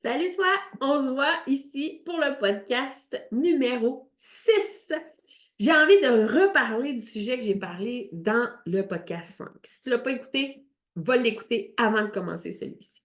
Salut toi, on se voit ici pour le podcast numéro 6. J'ai envie de reparler du sujet que j'ai parlé dans le podcast 5. Si tu ne l'as pas écouté, va l'écouter avant de commencer celui-ci.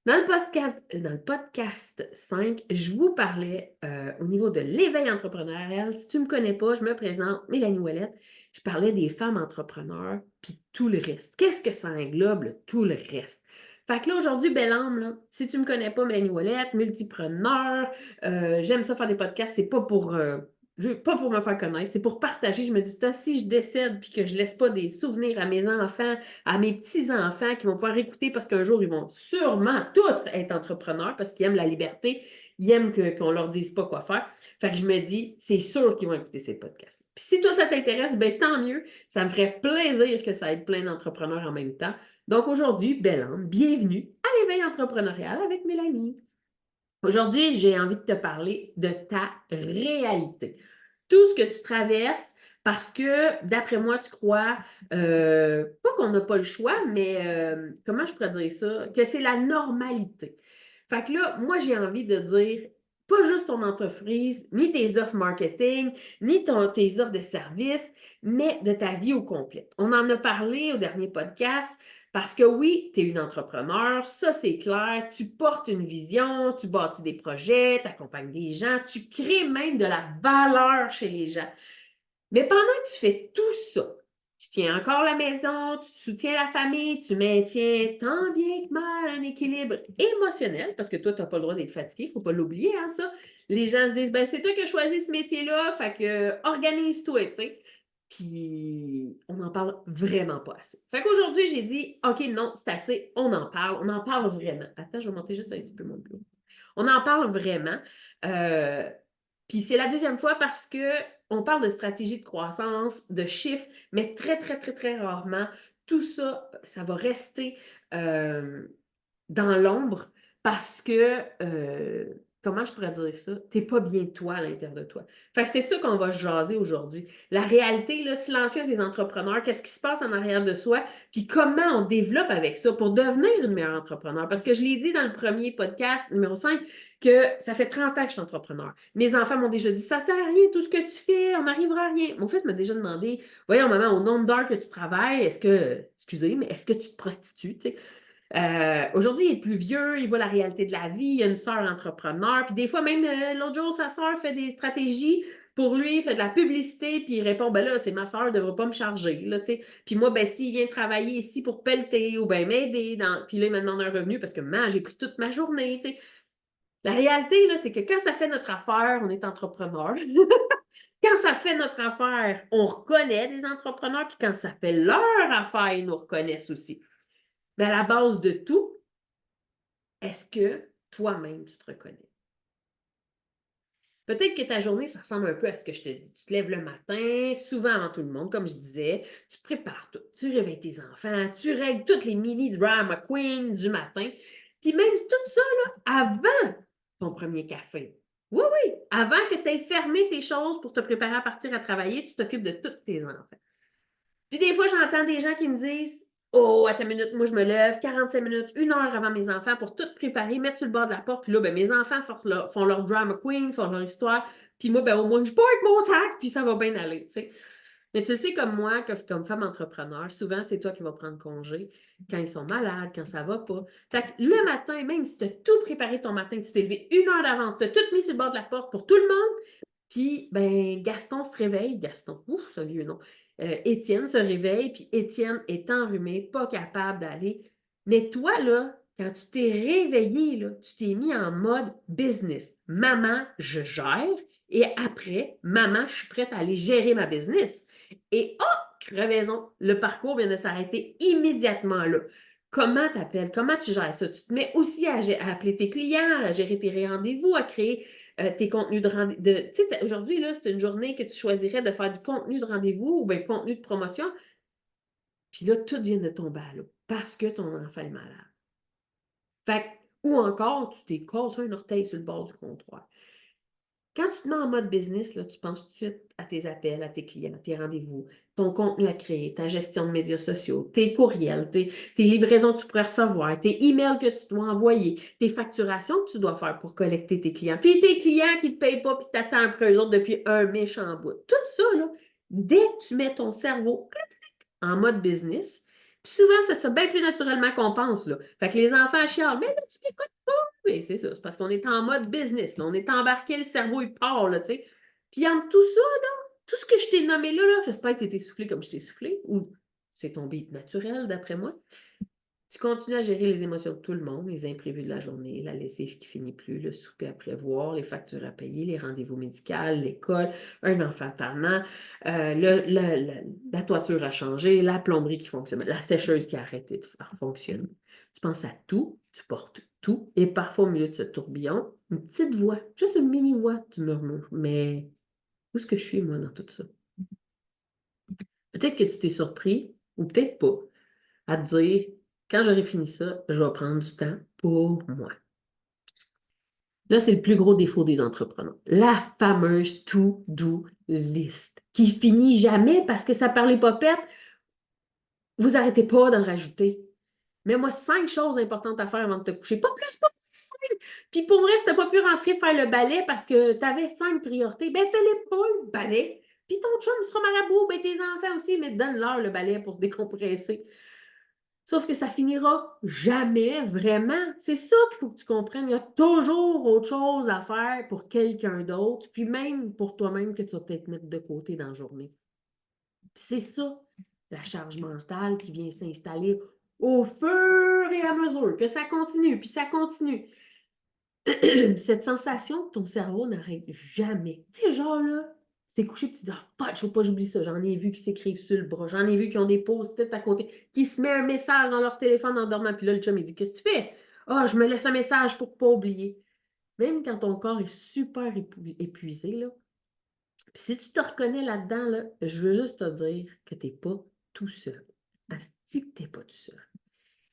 Dans le podcast 5, je vous parlais au niveau de l'éveil entrepreneurial. Si tu ne me connais pas, je me présente, Mélanie Ouellette. Je parlais des femmes entrepreneurs, puis tout le reste. Qu'est-ce que ça englobe, tout le reste? Fait que là, aujourd'hui, belle âme, là, si tu ne me connais pas, Mélanie Ouellette, multipreneur, j'aime ça faire des podcasts, c'est pas pour me faire connaître, c'est pour partager. Je me dis, si je décède puis que je laisse pas des souvenirs à mes enfants, à mes petits-enfants qui vont pouvoir écouter parce qu'un jour, ils vont sûrement tous être entrepreneurs parce qu'ils aiment la liberté, ils aiment qu'on leur dise pas quoi faire. Fait que je me dis, c'est sûr qu'ils vont écouter ces podcasts. Puis si toi, ça t'intéresse, ben tant mieux. Ça me ferait plaisir que ça aide plein d'entrepreneurs en même temps. Donc aujourd'hui, belle âme, bienvenue à l'éveil entrepreneurial avec Mélanie. Aujourd'hui, j'ai envie de te parler de ta réalité. Tout ce que tu traverses parce que, d'après moi, tu crois, pas qu'on n'a pas le choix, mais comment je pourrais dire ça? Que c'est la normalité. Fait que là, moi, j'ai envie de dire, pas juste ton entreprise, ni tes offres marketing, ni tes offres de services, mais de ta vie au complet. On en a parlé au dernier podcast. Parce que oui, tu es une entrepreneur, ça c'est clair, tu portes une vision, tu bâtis des projets, tu accompagnes des gens, tu crées même de la valeur chez les gens. Mais pendant que tu fais tout ça, tu tiens encore la maison, tu soutiens la famille, tu maintiens tant bien que mal un équilibre émotionnel, parce que toi, tu n'as pas le droit d'être fatigué, il ne faut pas l'oublier, hein, ça. Les gens se disent, ben c'est toi qui as choisi ce métier-là, fait que organise-toi, tu sais. Puis, on n'en parle vraiment pas assez. Fait qu'aujourd'hui, j'ai dit, OK, non, c'est assez, on en parle vraiment. Attends, je vais monter juste un petit peu mon bureau. On en parle vraiment. Euh, Puis c'est la deuxième fois parce que on parle de stratégie de croissance, de chiffres, mais très, très, très, très rarement, tout ça, ça va rester euh, dans l'ombre parce que, comment je pourrais dire ça? T'es pas bien toi à l'intérieur de toi. Fait que c'est ça qu'on va jaser aujourd'hui. La réalité là, silencieuse des entrepreneurs, qu'est-ce qui se passe en arrière de soi, puis comment on développe avec ça pour devenir une meilleure entrepreneur. Parce que je l'ai dit dans le premier podcast, numéro 5, que ça fait 30 ans que je suis entrepreneur. Mes enfants m'ont déjà dit, ça sert à rien, tout ce que tu fais, on n'arrivera à rien. Mon fils m'a déjà demandé, voyons maman, au nombre d'heures que tu travailles, excusez, mais est-ce que tu te prostitues, tu sais? Aujourd'hui, il est plus vieux, il voit la réalité de la vie, il a une sœur entrepreneur, puis des fois même, l'autre jour, sa sœur fait des stratégies pour lui, il fait de la publicité, puis il répond, ben là, c'est ma sœur, elle ne devrait pas me charger, là, tu sais. Puis moi, ben s'il vient travailler ici pour pelleter ou ben m'aider, puis là, il me demande un revenu parce que, man, j'ai pris toute ma journée, tu sais. La réalité, là, c'est que quand ça fait notre affaire, on est entrepreneur. Quand ça fait notre affaire, on reconnaît des entrepreneurs, puis quand ça fait leur affaire, ils nous reconnaissent aussi. Mais à la base de tout, est-ce que toi-même, tu te reconnais? Peut-être que ta journée, ça ressemble un peu à ce que je te dis. Tu te lèves le matin, souvent avant tout le monde, comme je disais, tu prépares tout, tu réveilles tes enfants, tu règles toutes les mini drama queens du matin, puis même tout ça, là, avant ton premier café. Oui, oui, avant que tu aies fermé tes choses pour te préparer à partir à travailler, tu t'occupes de tous tes enfants. Puis des fois, j'entends des gens qui me disent, oh, attends une minute, moi je me lève 45 minutes, 1 heure avant mes enfants pour tout préparer, mettre sur le bord de la porte. Puis là, ben, mes enfants font leur drama queen, font leur histoire. Puis moi, ben, au moins, je pars avec mon sac, puis ça va bien aller. Tu sais. Mais tu sais, comme moi, comme femme entrepreneur, souvent, c'est toi qui vas prendre congé quand ils sont malades, quand ça va pas. Fait que le matin, même si tu as tout préparé ton matin, tu t'es levé 1 heure d'avance, tu as tout mis sur le bord de la porte pour tout le monde, puis, ben, Gaston se réveille. Gaston, ouf, c'est un vieux nom. Étienne se réveille, puis Étienne est enrhumé, pas capable d'aller. Mais toi, là, quand tu t'es réveillé, là, tu t'es mis en mode business. Maman, je gère. Et après, maman, je suis prête à aller gérer ma business. Et oh, crevaison, le parcours vient de s'arrêter immédiatement là. Comment tu appelles? Comment tu gères ça? Tu te mets aussi à appeler tes clients, à gérer tes rendez-vous, à créer tes contenus de rendez-vous. Tu sais, aujourd'hui, là, c'est une journée que tu choisirais de faire du contenu de rendez-vous ou bien contenu de promotion. Puis là, tout vient de tomber à l'eau parce que ton enfant est malade. Fait ou encore, tu t'es cassé un orteil sur le bord du comptoir. Quand tu te mets en mode business, là, tu penses tout de suite à tes appels, à tes clients, à tes rendez-vous, ton contenu à créer, ta gestion de médias sociaux, tes courriels, tes livraisons que tu pourrais recevoir, tes emails que tu dois envoyer, tes facturations que tu dois faire pour collecter tes clients, puis tes clients qui ne te payent pas puis t'attends après eux autres depuis un méchant bout. Tout ça, là, dès que tu mets ton cerveau en mode business, puis souvent, c'est ça bien plus naturellement qu'on pense, là. Fait que les enfants chialent, mais là, tu m'écoutes pas. Oui, c'est ça. C'est parce qu'on est en mode business, là. On est embarqué, le cerveau, il part, là, tu sais. Puis entre tout ça, là, tout ce que je t'ai nommé là, j'espère que tu t'es essoufflé comme je t'ai soufflé, ou c'est ton beat naturel, d'après moi. Tu continues à gérer les émotions de tout le monde, les imprévus de la journée, la lessive qui finit plus, le souper à prévoir, les factures à payer, les rendez-vous médicaux, l'école, un enfant parlant, la toiture à changer, la plomberie qui fonctionne, la sécheuse qui a arrêté de fonctionner. Tu penses à tout, tu portes tout, et parfois au milieu de ce tourbillon, une petite voix, juste une mini-voix, tu murmures. Mais où est-ce que je suis, moi, dans tout ça? Peut-être que tu t'es surpris, ou peut-être pas, à te dire, quand j'aurai fini ça, je vais prendre du temps pour moi. Là, c'est le plus gros défaut des entrepreneurs. La fameuse to-do list qui finit jamais parce que ça parle les popettes. Vous n'arrêtez pas d'en rajouter. Mets-moi 5 choses importantes à faire avant de te coucher. Pas plus, pas plus. 5. Puis pour vrai, si tu n'as pas pu rentrer faire le balai parce que tu avais 5 priorités, ben fais-les pas le balai. Puis ton chum sera marabout, ben tes enfants aussi, mais donne-leur le balai pour se décompresser. Sauf que ça finira jamais vraiment. C'est ça qu'il faut que tu comprennes. Il y a toujours autre chose à faire pour quelqu'un d'autre, puis même pour toi-même que tu vas peut-être mettre de côté dans la journée. Puis c'est ça, la charge mentale qui vient s'installer au fur et à mesure que ça continue, puis ça continue. Cette sensation que ton cerveau n'arrête jamais. Tu sais, genre là, tu t'es couché et tu te dis, ah, pas, je ne faut pas j'oublie ça. J'en ai vu qui s'écrivent sur le bras. J'en ai vu qui ont des post-it à côté, qui se met un message dans leur téléphone en dormant. Puis là, le chum, il dit, qu'est-ce que tu fais? Ah, je me laisse un message pour ne pas oublier. Même quand ton corps est super épuisé, là. Puis si tu te reconnais là-dedans, là, je veux juste te dire que tu n'es pas tout seul. Asti que tu n'es pas tout seul.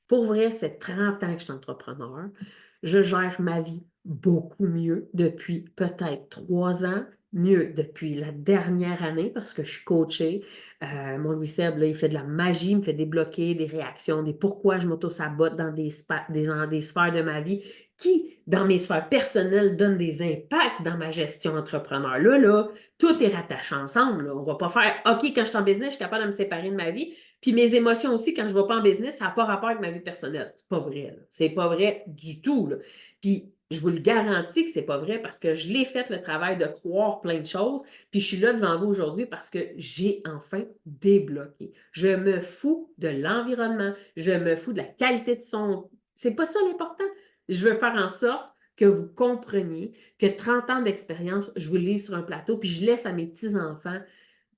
Pour vrai, ça fait 30 ans que je suis entrepreneur. Je gère ma vie beaucoup mieux depuis peut-être 3 ans, mieux depuis la dernière année parce que je suis coachée. Mon Louis-Seb, il fait de la magie, il me fait débloquer des réactions, des pourquoi je m'auto-sabote dans des sphères de ma vie qui, dans mes sphères personnelles, donnent des impacts dans ma gestion entrepreneur. Là, tout est rattaché ensemble. Là. On ne va pas faire OK, quand je suis en business, je suis capable de me séparer de ma vie. Puis mes émotions aussi, quand je ne vais pas en business, ça n'a pas rapport avec ma vie personnelle. C'est pas vrai. C'est pas vrai du tout. Là. Puis je vous le garantis que c'est pas vrai parce que je l'ai fait le travail de croire plein de choses. Puis je suis là devant vous aujourd'hui parce que j'ai enfin débloqué. Je me fous de l'environnement. Je me fous de la qualité de son. C'est pas ça l'important. Je veux faire en sorte que vous compreniez que 30 ans d'expérience, je vous le livre sur un plateau, puis je laisse à mes petits-enfants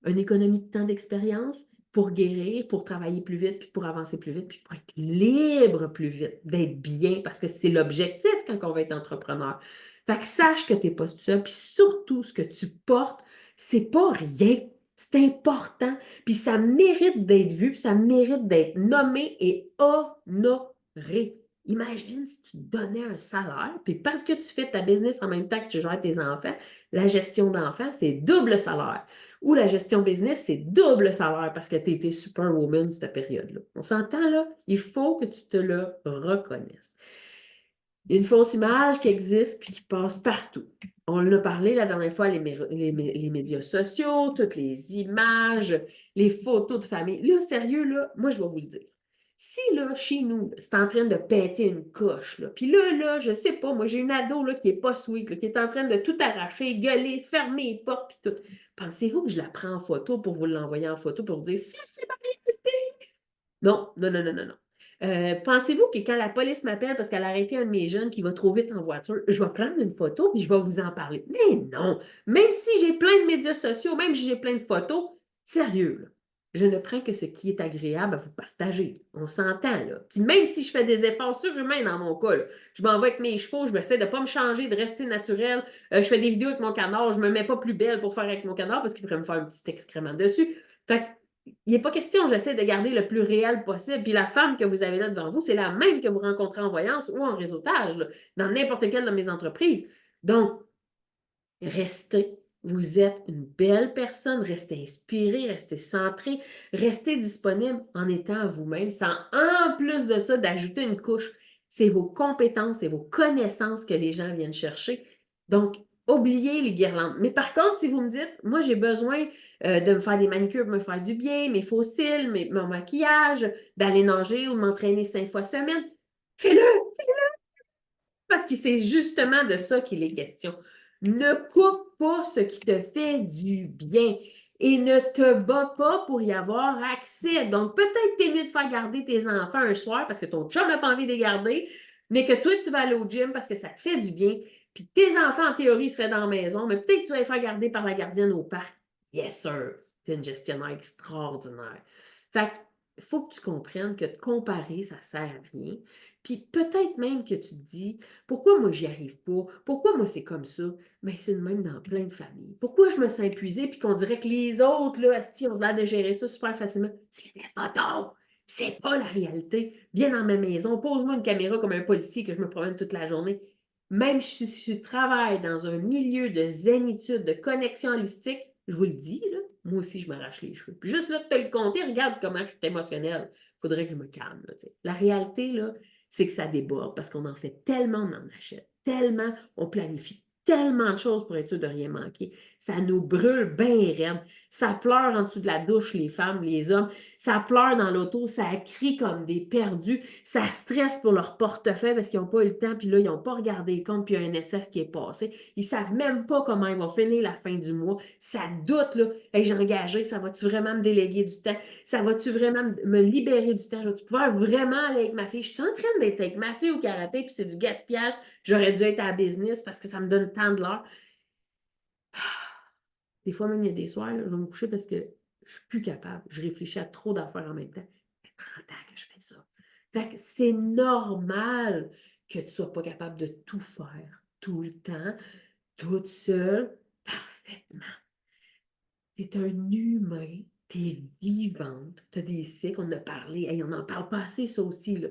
une économie de temps d'expérience pour guérir, pour travailler plus vite, puis pour avancer plus vite, puis pour être libre plus vite, d'être bien, parce que c'est l'objectif quand on va être entrepreneur. Fait que sache que tu n'es pas tout seul, puis surtout, ce que tu portes, c'est pas rien. C'est important, puis ça mérite d'être vu, puis ça mérite d'être nommé et honoré. Imagine si tu te donnais un salaire, puis parce que tu fais ta business en même temps que tu gères tes enfants, la gestion d'enfants, c'est double salaire. Ou la gestion business, c'est double salaire parce que tu étais superwoman cette période-là. On s'entend là? Il faut que tu te le reconnaisses. Il y a une fausse image qui existe et qui passe partout. On en a parlé la dernière fois, les médias sociaux, toutes les images, les photos de famille. Là, sérieux, là, moi, je vais vous le dire. Si, là, chez nous, c'est en train de péter une coche, là, puis là, je sais pas, moi, j'ai une ado, là, qui est pas sweet, là, qui est en train de tout arracher, gueuler, fermer les portes, puis tout. Pensez-vous que je la prends en photo pour vous l'envoyer en photo pour vous dire, ça, c'est ma réalité? Non, non, non, non, non, non. Pensez-vous que quand la police m'appelle parce qu'elle a arrêté un de mes jeunes qui va trop vite en voiture, je vais prendre une photo et je vais vous en parler? Mais non! Même si j'ai plein de médias sociaux, même si j'ai plein de photos, sérieux, là, je ne prends que ce qui est agréable à vous partager. On s'entend, là. Puis même si je fais des efforts surhumains dans mon cas, là, je m'en vais avec mes chevaux, je vais essayer de ne pas me changer, de rester naturel. Je fais des vidéos avec mon canard, je ne me mets pas plus belle pour faire avec mon canard parce qu'il pourrait me faire un petit excrément dessus. Fait que il n'est pas question, j'essaie de garder le plus réel possible. Puis la femme que vous avez là devant vous, c'est la même que vous rencontrez en voyance ou en réseautage, là, dans n'importe quelle de mes entreprises. Donc, Restez. Vous êtes une belle personne. Restez inspiré, restez centré, restez disponible en étant vous-même, sans en plus de ça d'ajouter une couche. C'est vos compétences et vos connaissances que les gens viennent chercher. Donc, oubliez les guirlandes. Mais par contre, si vous me dites, moi, j'ai besoin de me faire des manicures, de me faire du bien, mes faux cils, mon maquillage, d'aller nager ou de m'entraîner 5 fois semaine, fais-le! Parce que c'est justement de ça qu'il est question. Ne coupe pas ce qui te fait du bien et ne te bats pas pour y avoir accès. Donc, peut-être t'es mieux de faire garder tes enfants un soir parce que ton chum n'a pas envie de les garder, mais que toi, tu vas aller au gym parce que ça te fait du bien. Puis tes enfants, en théorie, seraient dans la maison, mais peut-être que tu vas les faire garder par la gardienne au parc. Yes, sir. T'es une gestionnaire extraordinaire. Fait qu'il faut que tu comprennes que te comparer, ça sert à rien. Puis peut-être même que tu te dis, pourquoi moi j'y arrive pas? Pourquoi moi c'est comme ça? Mais c'est le même dans plein de familles. Pourquoi je me sens épuisée puis qu'on dirait que les autres, là, asti, ont l'air de gérer ça super facilement? C'est des photos! C'est pas la réalité. Viens dans ma maison, pose-moi une caméra comme un policier que je me promène toute la journée. Même si je travaille dans un milieu de zénitude, de connexion holistique, je vous le dis, là, moi aussi je m'arrache les cheveux. Puis juste là de te le compter, regarde comment je suis émotionnelle. Il faudrait que je me calme. Là, la réalité, là, c'est que ça déborde parce qu'on en fait tellement, on en achète tellement, on planifie tellement de choses pour être sûr de rien manquer. Ça nous brûle bien raide. Ça pleure en dessous de la douche, les femmes, les hommes. Ça pleure dans l'auto, ça crie comme des perdus. Ça stresse pour leur portefeuille parce qu'ils n'ont pas eu le temps, puis là, ils n'ont pas regardé les comptes, puis il y a un SF qui est passé. Ils ne savent même pas comment ils vont finir la fin du mois. Ça doute, là. Hey, j'ai engagé, ça va-tu vraiment me déléguer du temps? Ça va-tu vraiment me libérer du temps? Je vais pouvoir vraiment aller avec ma fille? Je suis en train d'être avec ma fille au karaté, puis c'est du gaspillage. J'aurais dû être à la business parce que ça me donne tant de l'heure. Des fois, même, il y a des soirs, là, je vais me coucher parce que je suis plus capable. Je réfléchis à trop d'affaires en même temps. Ça fait 30 ans que je fais ça. Fait que c'est normal que tu ne sois pas capable de tout faire tout le temps, toute seule, parfaitement. Tu es un humain, tu es vivante, tu as des cycles, on en a parlé, hey, on n'en parle pas assez, ça aussi, là.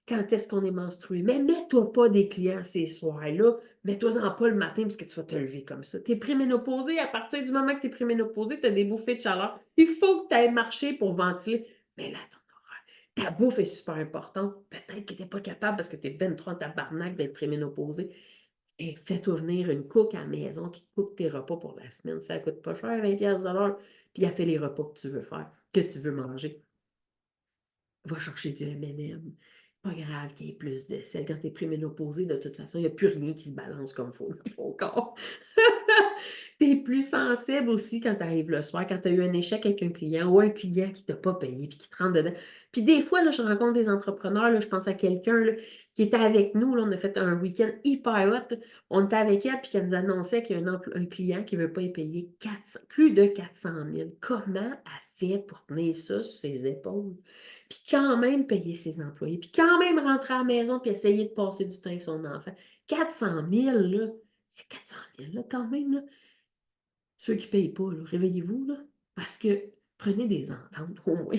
Quand est-ce qu'on est menstrué? Mais mets-toi pas des clients ces soirs-là, mets-toi-en pas le matin parce que tu vas te lever comme ça. Tu es préménopausé, à partir du moment que tu es préménopausé, tu as des bouffées de chaleur. Il faut que tu ailles marcher pour ventiler. Mais là, ta bouffe est super importante. Peut-être que tu n'es pas capable parce que tu es ben trop en tabarnak d'être préménopausé. Et fais-toi venir une cook à la maison qui cook tes repas pour la semaine. Ça ne coûte pas cher, 20$ de l'heure. Puis elle fait les repas que tu veux faire, que tu veux manger. Va chercher du M&M. Pas grave qu'il y ait plus de sel. Quand tu es préménopausé, de toute façon, il n'y a plus rien qui se balance comme il faut dans ton corps. Tu es plus sensible aussi quand tu arrives le soir, quand tu as eu un échec avec un client ou un client qui ne t'a pas payé puis qui te rentre dedans. Puis des fois, là, je rencontre des entrepreneurs, là, je pense à quelqu'un là, qui était avec nous, là, on a fait un week-end hyper hot. On était avec elle puis elle nous annonçait qu'il y a un client qui ne veut pas y payer plus de 400 000. Comment elle fait pour tenir ça sur ses épaules? Puis quand même payer ses employés, puis quand même rentrer à la maison puis essayer de passer du temps avec son enfant. 400 000, là, c'est 400 000, là, quand même, là. Ceux qui ne payent pas, là, réveillez-vous, là, parce que prenez des ententes au moins.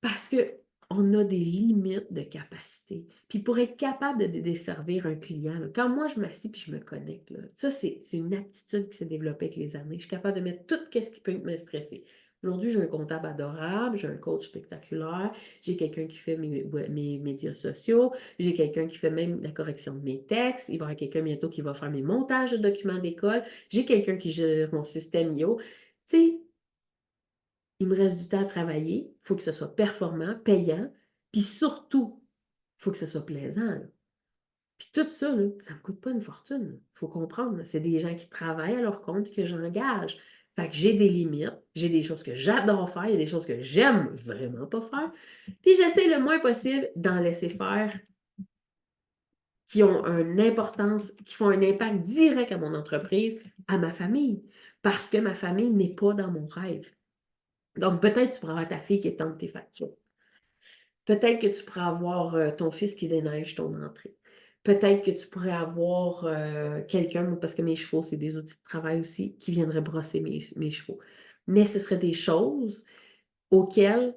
Parce qu'on a des limites de capacité. Puis pour être capable de desservir un client, là, quand moi je m'assieds puis je me connecte, là, ça c'est une aptitude qui s'est développée avec les années. Je suis capable de mettre tout ce qui peut me stresser. Aujourd'hui, j'ai un comptable adorable, j'ai un coach spectaculaire, j'ai quelqu'un qui fait mes médias sociaux, j'ai quelqu'un qui fait même la correction de mes textes, il va y avoir quelqu'un bientôt qui va faire mes montages de documents d'école, j'ai quelqu'un qui gère mon système IO. Tu sais, il me reste du temps à travailler, il faut que ce soit performant, payant, puis surtout, il faut que ce soit plaisant. Là. Puis tout ça, là, ça ne me coûte pas une fortune. Il faut comprendre, c'est des gens qui travaillent à leur compte que j'engage. Fait que j'ai des limites, j'ai des choses que j'adore faire, il y a des choses que j'aime vraiment pas faire. Puis j'essaie le moins possible d'en laisser faire qui ont une importance, qui font un impact direct à mon entreprise, à ma famille, parce que ma famille n'est pas dans mon rêve. Donc, peut-être tu pourras avoir ta fille qui tente tes factures. Peut-être que tu pourrais avoir ton fils qui déneige ton entrée. Peut-être que tu pourrais avoir quelqu'un, parce que mes chevaux, c'est des outils de travail aussi, qui viendraient brosser mes chevaux. Mais ce seraient des choses auxquelles,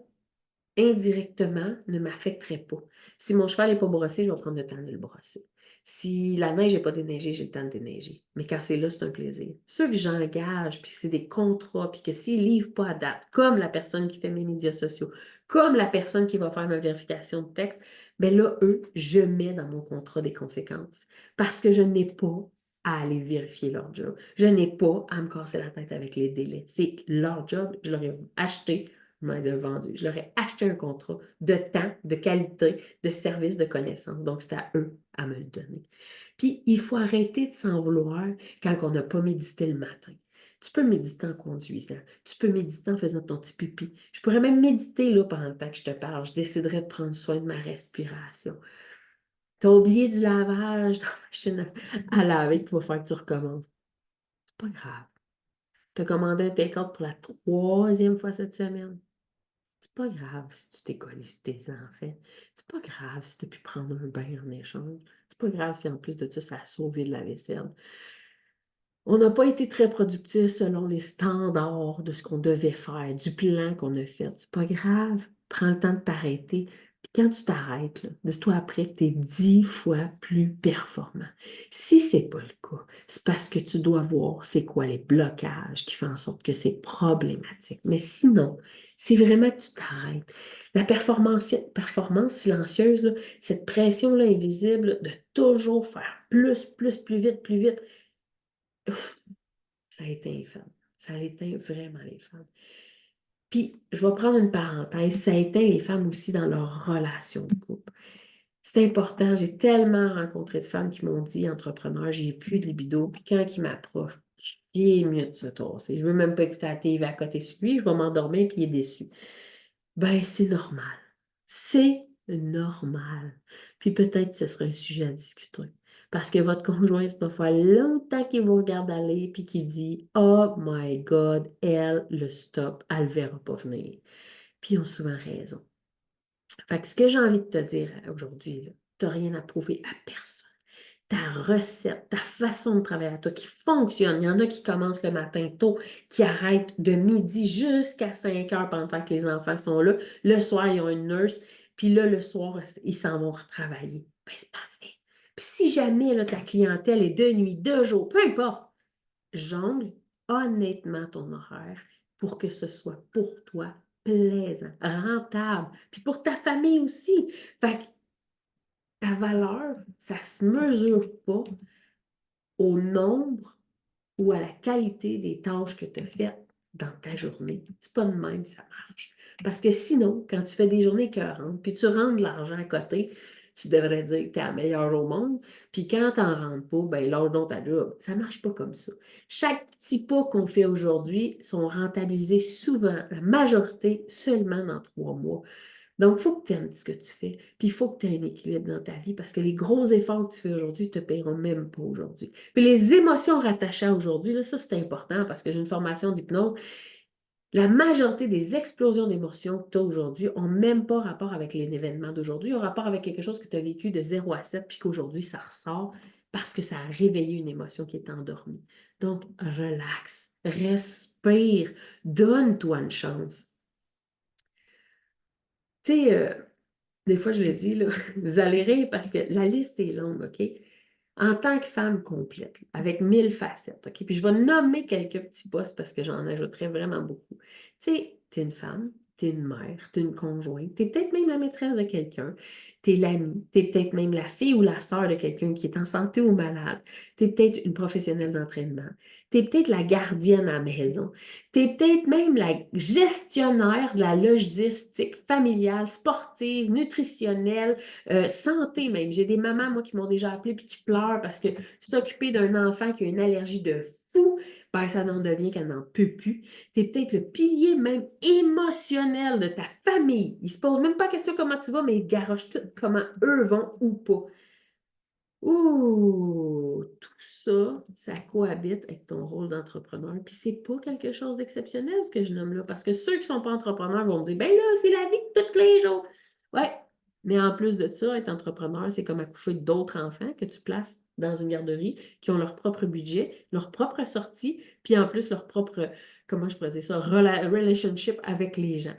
indirectement, ne m'affecteraient pas. Si mon cheval n'est pas brossé, je vais prendre le temps de le brosser. Si la neige n'est pas déneigée, j'ai le temps de déneiger. Mais quand c'est là, c'est un plaisir. Ceux que j'engage, puis c'est des contrats, puis que s'ils ne livrent pas à date, comme la personne qui fait mes médias sociaux, comme la personne qui va faire ma vérification de texte, bien là, eux, je mets dans mon contrat des conséquences. Parce que je n'ai pas à aller vérifier leur job. Je n'ai pas à me casser la tête avec les délais. C'est leur job, je leur ai acheté, vendu. Je leur ai acheté un contrat de temps, de qualité, de service, de connaissance. Donc, c'est à eux à me le donner. Puis, il faut arrêter de s'en vouloir quand on n'a pas médité le matin. Tu peux méditer en conduisant. Tu peux méditer en faisant ton petit pipi. Je pourrais même méditer là, pendant le temps que je te parle. Je déciderais de prendre soin de ma respiration. Tu as oublié du lavage dans la machine à laver qu'il va faire que tu recommences. C'est pas grave. Tu as commandé un take-out pour la 3e fois cette semaine. C'est pas grave si tu t'es collé sur tes enfants. C'est pas grave si tu as pu prendre un bain en échange. C'est pas grave si en plus de ça a sauvé de la vaisselle. On n'a pas été très productifs selon les standards de ce qu'on devait faire, du plan qu'on a fait. C'est pas grave. Prends le temps de t'arrêter. Puis quand tu t'arrêtes, dis-toi après que tu es 10 fois plus performant. Si ce n'est pas le cas, c'est parce que tu dois voir c'est quoi les blocages qui font en sorte que c'est problématique. Mais sinon, c'est vraiment que tu t'arrêtes. La performance silencieuse, là, cette pression-là invisible de toujours faire plus vite, plus vite. Ouf, ça a été infâme. Ça a éteint vraiment les femmes. Puis, je vais prendre une parenthèse, ça a éteint les femmes aussi dans leur relation de couple. C'est important, j'ai tellement rencontré de femmes qui m'ont dit, entrepreneur, j'ai plus de libido, puis quand ils m'approchent, il est mieux de se tasser. Je veux même pas écouter la TV à côté de lui, je vais m'endormir, puis il est déçu. Ben, c'est normal. C'est normal. Puis peut-être que ce sera un sujet à discuter. Parce que votre conjoint, ça va faire longtemps qu'il vous regarde aller puis qu'il dit Oh my God, elle, le stop, elle ne le verra pas venir. Puis ils ont souvent raison. Fait que ce que j'ai envie de te dire aujourd'hui, tu n'as rien à prouver à personne. Ta recette, ta façon de travailler à toi qui fonctionne. Il y en a qui commencent le matin tôt, qui arrêtent de midi jusqu'à 5 heures pendant que les enfants sont là. Le soir, ils ont une nurse. Puis là, le soir, ils s'en vont retravailler. Ben, c'est parfait. Puis si jamais là, ta clientèle est de nuit, de jour, peu importe, jongle honnêtement ton horaire pour que ce soit pour toi plaisant, rentable, puis pour ta famille aussi. Fait que ta valeur, ça ne se mesure pas au nombre ou à la qualité des tâches que tu as faites dans ta journée. C'est pas de même que ça marche. Parce que sinon, quand tu fais des journées écœurantes, puis tu rentres de l'argent à côté, tu devrais dire que tu es la meilleure au monde. Puis quand tu n'en rentres pas, ben lors de ta job. Ça ne marche pas comme ça. Chaque petit pas qu'on fait aujourd'hui sont rentabilisés souvent, la majorité, seulement dans 3 mois. Donc, il faut que tu aimes ce que tu fais, puis il faut que tu aies un équilibre dans ta vie parce que les gros efforts que tu fais aujourd'hui ne te paieront même pas aujourd'hui. Puis les émotions rattachées à aujourd'hui, là, ça c'est important parce que j'ai une formation d'hypnose. La majorité des explosions d'émotions que tu as aujourd'hui n'ont même pas rapport avec les événements d'aujourd'hui, ont rapport avec quelque chose que tu as vécu de 0 à 7 puis qu'aujourd'hui ça ressort parce que ça a réveillé une émotion qui est endormie. Donc, relax, respire, donne-toi une chance. Tu sais, des fois, je le dis, là, vous allez rire parce que la liste est longue, OK? En tant que femme complète, avec 1000 facettes, OK? Puis je vais nommer quelques petits postes parce que j'en ajouterai vraiment beaucoup. Tu sais, tu es une femme, tu es une mère, tu es une conjointe, tu es peut-être même la maîtresse de quelqu'un, tu es l'amie, tu es peut-être même la fille ou la sœur de quelqu'un qui est en santé ou malade, tu es peut-être une professionnelle d'entraînement, tu es peut-être la gardienne à la maison, tu es peut-être même la gestionnaire de la logistique familiale, sportive, nutritionnelle, santé même. J'ai des mamans, moi, qui m'ont déjà appelé puis qui pleurent parce que s'occuper d'un enfant qui a une allergie de fou, ben, ça n'en devient qu'elle n'en peut plus. Tu es peut-être le pilier même émotionnel de ta famille. Ils ne se posent même pas la question comment tu vas, mais ils garochent tout comment eux vont ou pas. Ouh, tout ça, ça cohabite avec ton rôle d'entrepreneur. Puis c'est pas quelque chose d'exceptionnel, ce que je nomme là, parce que ceux qui ne sont pas entrepreneurs vont me dire, ben là, c'est la vie de tous les jours. Ouais, mais en plus de ça, être entrepreneur, c'est comme accoucher d'autres enfants que tu places dans une garderie qui ont leur propre budget, leur propre sortie, puis en plus leur propre, comment je pourrais dire ça, relationship avec les gens.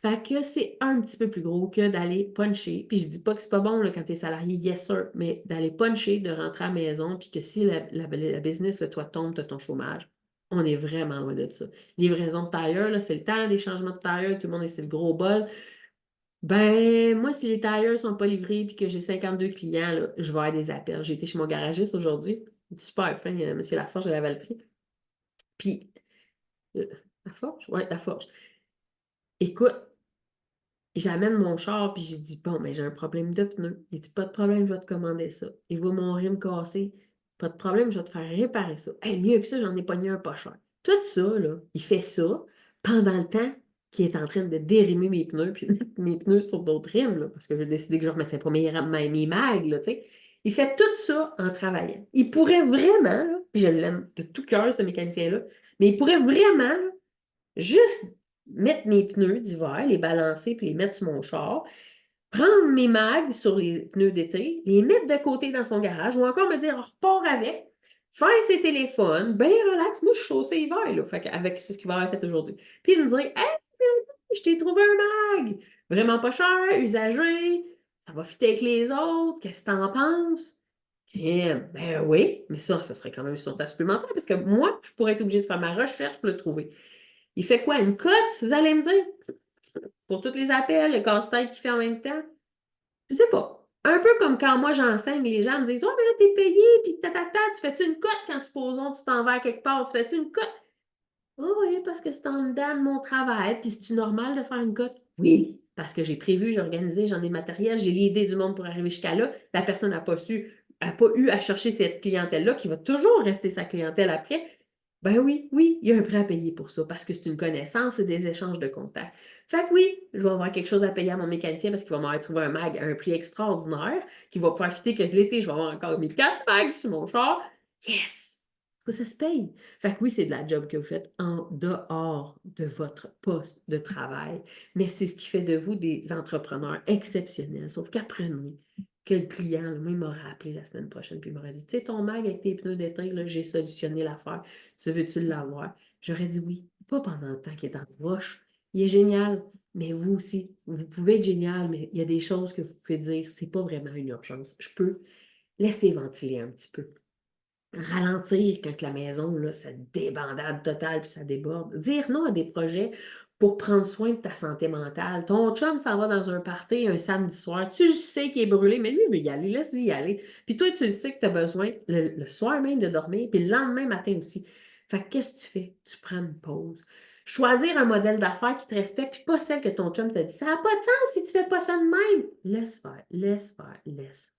Fait que c'est un petit peu plus gros que d'aller puncher. Puis je dis pas que c'est pas bon là, quand tu es salarié, yes sir, mais d'aller puncher, de rentrer à la maison, puis que si la business, le toit tombe, tu as ton chômage. On est vraiment loin de ça. Livraison de tailleurs, là, c'est le temps des changements de tailleurs, tout le monde est c'est le gros buzz. Ben, moi, si les tailleurs sont pas livrés puis que j'ai 52 clients, là, je vais avoir des appels. J'ai été chez mon garagiste aujourd'hui. Super fin, monsieur Laforge de la Valtrie. Puis, euh, Laforge? Ouais, Laforge. Écoute, j'amène mon char, puis j'ai dit, bon, mais j'ai un problème de pneu. Il dit, pas de problème, je vais te commander ça. Il voit mon rime cassé. Pas de problème, je vais te faire réparer ça. Hey, mieux que ça, j'en ai pogné un pas cher. Tout ça, là, il fait ça pendant le temps qu'il est en train de dérimer mes pneus, puis mettre mes pneus sur d'autres rimes, là, parce que j'ai décidé que je ne remettais pas mes mags, là, tu sais. Il fait tout ça en travaillant. Il pourrait vraiment, là, puis je l'aime de tout cœur, ce mécanicien-là, mais il pourrait vraiment, là, juste mettre mes pneus d'hiver, les balancer puis les mettre sur mon char, prendre mes mags sur les pneus d'été, les mettre de côté dans son garage ou encore me dire repars avec, faire ses téléphones, bien relax. Moi, je suis chaussée hiver, là, fait avec ce qu'il va avoir fait aujourd'hui. Puis il me dire hey, je t'ai trouvé un mag, vraiment pas cher, usagé, ça va fitter avec les autres, qu'est-ce que t'en penses? Et, ben oui, mais ça serait quand même une surtaxe supplémentaire parce que moi, je pourrais être obligée de faire ma recherche pour le trouver. Il fait quoi? Une cote, vous allez me dire? Pour tous les appels, le casse-tête qu'il fait en même temps? Je sais pas. Un peu comme quand moi j'enseigne, les gens me disent oh, mais là, t'es payé, puis tu fais-tu une cote quand supposons tu t'en vas à quelque part? Tu fais-tu une cote? Oh oui, parce que c'est en dedans de mon travail, puis c'est-tu normal de faire une cote? Oui, parce que j'ai prévu, j'ai organisé, j'en ai le matériel, j'ai l'idée du monde pour arriver jusqu'à là. La personne n'a pas su, n'a pas eu à chercher cette clientèle-là, qui va toujours rester sa clientèle après. Ben oui, oui, il y a un prêt à payer pour ça, parce que c'est une connaissance et des échanges de contacts. Fait que oui, je vais avoir quelque chose à payer à mon mécanicien parce qu'il va m'avoir trouvé un mag à un prix extraordinaire, qui va pouvoir fitter que l'été, je vais avoir encore mes 4 mags sur mon char. Yes! Ça se paye. Fait que oui, c'est de la job que vous faites en dehors de votre poste de travail, mais c'est ce qui fait de vous des entrepreneurs exceptionnels. Sauf qu'apprenez que le client, là, moi, il m'aura appelé la semaine prochaine, puis il m'aurait dit, tu sais, ton mag avec tes pneus d'été, là, j'ai solutionné l'affaire. Tu veux-tu l'avoir? J'aurais dit oui, pas pendant le temps qu'il est dans le roche. Il est génial, mais vous aussi, vous pouvez être génial, mais il y a des choses que vous pouvez dire, c'est pas vraiment une urgence. Je peux laisser ventiler un petit peu. Ralentir quand la maison, là, ça débandade totale puis ça déborde. Dire non à des projets pour prendre soin de ta santé mentale. Ton chum s'en va dans un party un samedi soir. Tu sais qu'il est brûlé, mais lui, il veut y aller. Laisse-y y aller. Puis toi, tu le sais que tu as besoin le soir même de dormir, puis le lendemain matin aussi. Fait que qu'est-ce que tu fais? Tu prends une pause. Choisir un modèle d'affaires qui te respecte, puis pas celle que ton chum t'a dit. Ça n'a pas de sens si tu fais pas ça de même. Laisse faire, laisse faire, laisse faire.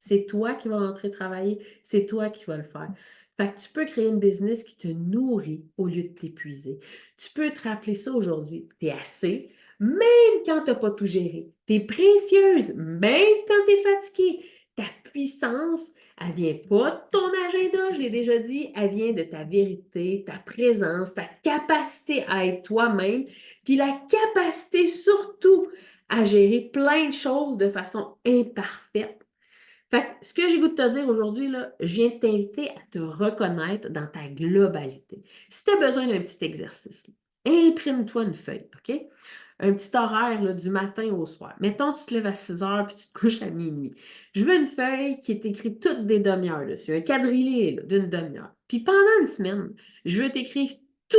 C'est toi qui vas rentrer travailler, c'est toi qui vas le faire. Fait que tu peux créer une business qui te nourrit au lieu de t'épuiser. Tu peux te rappeler ça aujourd'hui. Tu es assez, même quand tu n'as pas tout géré. Tu es précieuse, même quand tu es fatiguée. Ta puissance, elle vient pas de ton agenda, je l'ai déjà dit, elle vient de ta vérité, ta présence, ta capacité à être toi-même, puis la capacité surtout à gérer plein de choses de façon imparfaite. Fait que ce que j'ai goût de te dire aujourd'hui, là, je viens de t'inviter à te reconnaître dans ta globalité. Si tu as besoin d'un petit exercice, imprime-toi une feuille, OK? Un petit horaire là, du matin au soir. Mettons, tu te lèves à 6 heures puis tu te couches à minuit. Je veux une feuille qui est écrite toutes des demi-heures dessus, un quadrillé d'une demi-heure. Puis pendant une semaine, je veux t'écrire tout,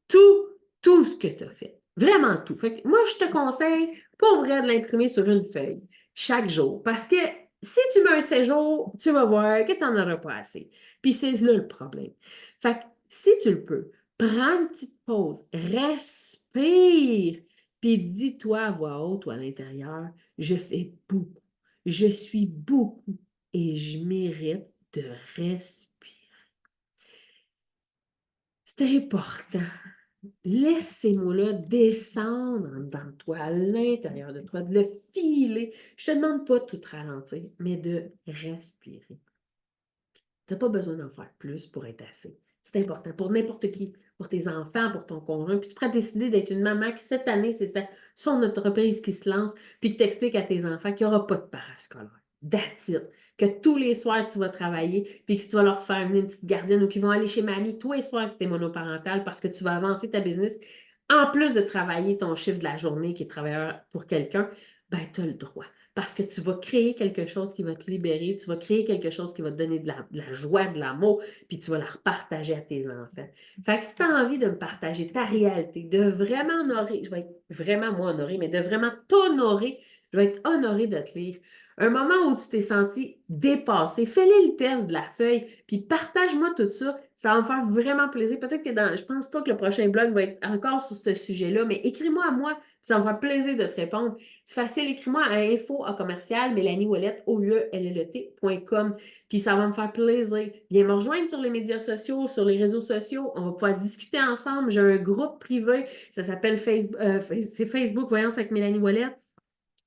tout, tout ce que tu as fait. Vraiment tout. Fait que moi, je te conseille, pour vrai, de l'imprimer sur une feuille chaque jour. Parce que si tu mets un séjour, tu vas voir que tu n'en auras pas assez. Puis c'est là le problème. Fait que si tu le peux, prends une petite pause, respire, puis dis-toi à voix haute ou à l'intérieur, je fais beaucoup, je suis beaucoup et je mérite de respirer. C'est important. Laisse ces mots-là descendre dans toi, à l'intérieur de toi, de le filer. Je ne te demande pas de tout ralentir, mais de respirer. Tu n'as pas besoin d'en faire plus pour être assez. C'est important pour n'importe qui, pour tes enfants, pour ton conjoint. Puis tu pourrais décider d'être une maman qui, cette année, c'est son entreprise qui se lance, puis que tu expliques à tes enfants qu'il n'y aura pas de parascolaire. That's it. Que tous les soirs, tu vas travailler, puis que tu vas leur faire venir une petite gardienne ou qu'ils vont aller chez mamie tous les soirs si tu es monoparentale parce que tu vas avancer ta business en plus de travailler ton chiffre de la journée qui est travailleur pour quelqu'un, ben, tu as le droit. Parce que tu vas créer quelque chose qui va te libérer, tu vas créer quelque chose qui va te donner de la joie, de l'amour, puis tu vas la repartager à tes enfants. Fait que si tu as envie de me partager ta réalité, de vraiment honorer, je vais être vraiment moi honorée, mais de vraiment t'honorer, je vais être honorée de te lire. Un moment où tu t'es senti dépassé, fais-le le test de la feuille, puis partage-moi tout ça. Ça va me faire vraiment plaisir. Peut-être que je pense pas que le prochain blog va être encore sur ce sujet-là, mais écris-moi à moi, ça va me faire plaisir de te répondre. C'est facile, écris-moi à info@mélaniewallet.com. Puis ça va me faire plaisir. Viens me rejoindre sur les médias sociaux, sur les réseaux sociaux. On va pouvoir discuter ensemble. J'ai un groupe privé, ça s'appelle Facebook, c'est Facebook Voyance avec Mélanie Ouellette.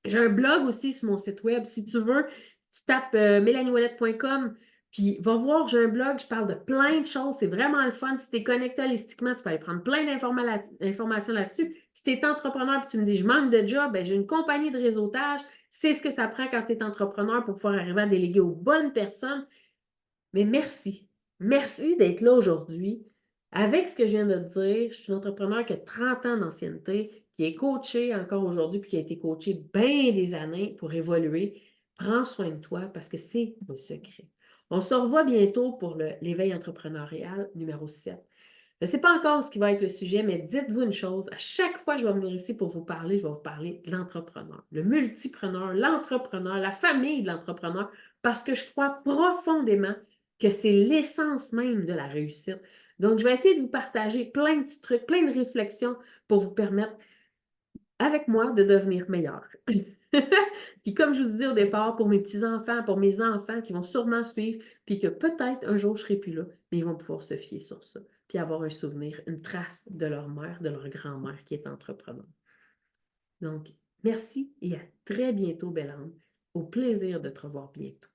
J'ai un blog aussi sur mon site web. Si tu veux, tu tapes mélaniewallet.com, puis va voir, j'ai un blog, je parle de plein de choses. C'est vraiment le fun. Si tu es connecté holistiquement, tu peux aller prendre plein d'informations là-dessus. Si tu es entrepreneur et tu me dis, je manque de job, ben, j'ai une compagnie de réseautage. C'est ce que ça prend quand tu es entrepreneur pour pouvoir arriver à déléguer aux bonnes personnes. Mais merci. Merci d'être là aujourd'hui. Avec ce que je viens de te dire, je suis une entrepreneur qui a 30 ans d'ancienneté, qui est coachée encore aujourd'hui, puis qui a été coachée bien des années pour évoluer. Prends soin de toi parce que c'est le secret. On se revoit bientôt pour l'éveil entrepreneurial numéro 7. Je ne sais pas encore ce qui va être le sujet, mais dites-vous une chose, à chaque fois que je vais venir ici pour vous parler, je vais vous parler de l'entrepreneur, le multipreneur, l'entrepreneur, la famille de l'entrepreneur, parce que je crois profondément que c'est l'essence même de la réussite. Donc, je vais essayer de vous partager plein de petits trucs, plein de réflexions pour vous permettre, avec moi, de devenir meilleur. Puis comme je vous disais au départ, pour mes petits-enfants, pour mes enfants qui vont sûrement suivre, puis que peut-être un jour je ne serai plus là, mais ils vont pouvoir se fier sur ça, puis avoir un souvenir, une trace de leur mère, de leur grand-mère qui est entrepreneur. Donc, merci et à très bientôt, belle âme. Au plaisir de te revoir bientôt.